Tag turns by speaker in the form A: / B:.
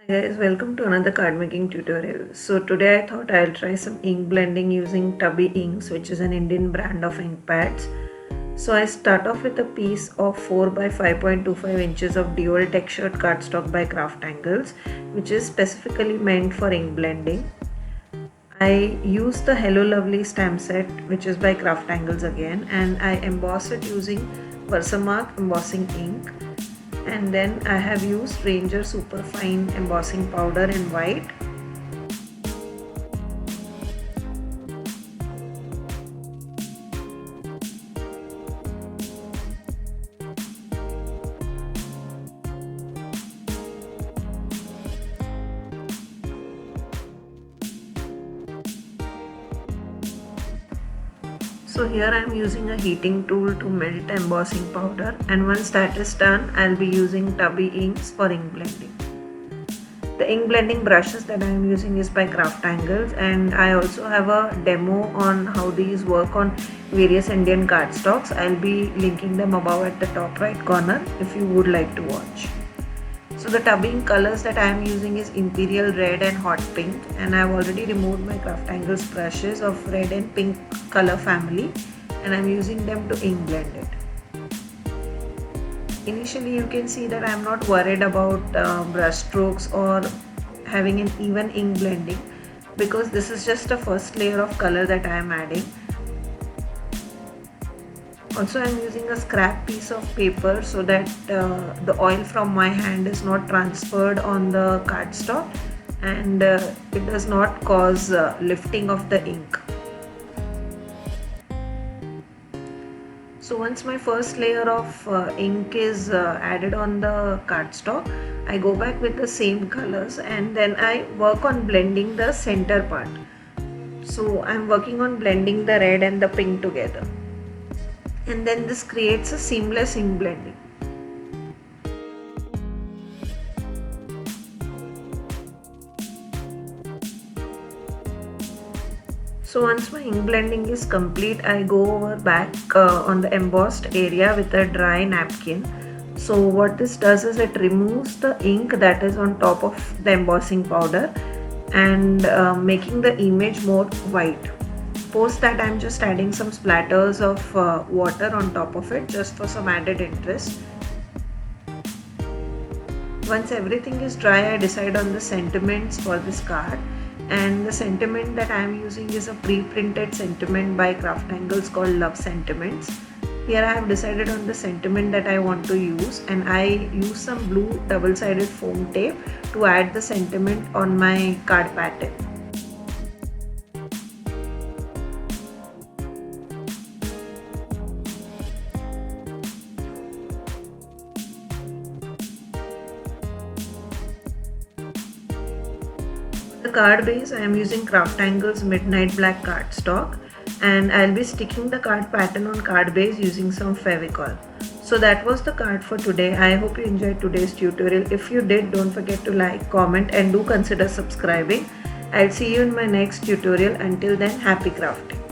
A: Hi guys, welcome to another card making tutorial. So today I thought I'll try some ink blending using Tubby inks, which is an Indian brand of ink pads. So I start off with a piece of 4 by 5.25 inches of dual textured cardstock by CrafTangles, which is specifically meant for ink blending. I use the Hello Lovely stamp set, which is by CrafTangles again, and I emboss it using Versamark embossing ink. And then I have used Ranger Superfine embossing powder in white. So here I am using a heating tool to melt embossing powder, and once that is done, I'll be using Tubby inks for ink blending. The ink blending brushes that I am using is by CrafTangles, and I also have a demo on how these work on various Indian cardstocks. I'll be linking them above at the top right corner if you would like to watch. So the Tubby ink colors that I am using is Imperial red and hot pink, and I have already removed my CrafTangles brushes of red and pink color family, and I am using them to ink blend it. Initially you can see that I am not worried about brush strokes or having an even ink blending, because this is just a first layer of color that I am adding. Also I am using a scrap piece of paper so that the oil from my hand is not transferred on the cardstock, and it does not cause lifting of the ink. So once my first layer of ink is added on the cardstock, I go back with the same colors and then I work on blending the center part. So I'm working on blending the red and the pink together, and then this creates a seamless ink blending. So once my ink blending is complete, I go over back on the embossed area with a dry napkin. So what this does is it removes the ink that is on top of the embossing powder and making the image more white. Post that, I'm just adding some splatters of water on top of it just for some added interest. Once everything is dry, I decide on the sentiments for this card, and the sentiment that I am using is a pre-printed sentiment by CrafTangles called Love Sentiments. Here I have decided on the sentiment that I want to use, and I use some blue double-sided foam tape to add the sentiment on my card pattern. The card base, I am using CrafTangles Midnight Black cardstock, and I'll be sticking the card pattern on card base using some Fevicol. So that was the card for today. I hope you enjoyed today's tutorial. If you did, don't forget to like, comment, and do consider subscribing. I'll see you in my next tutorial. Until then, happy crafting.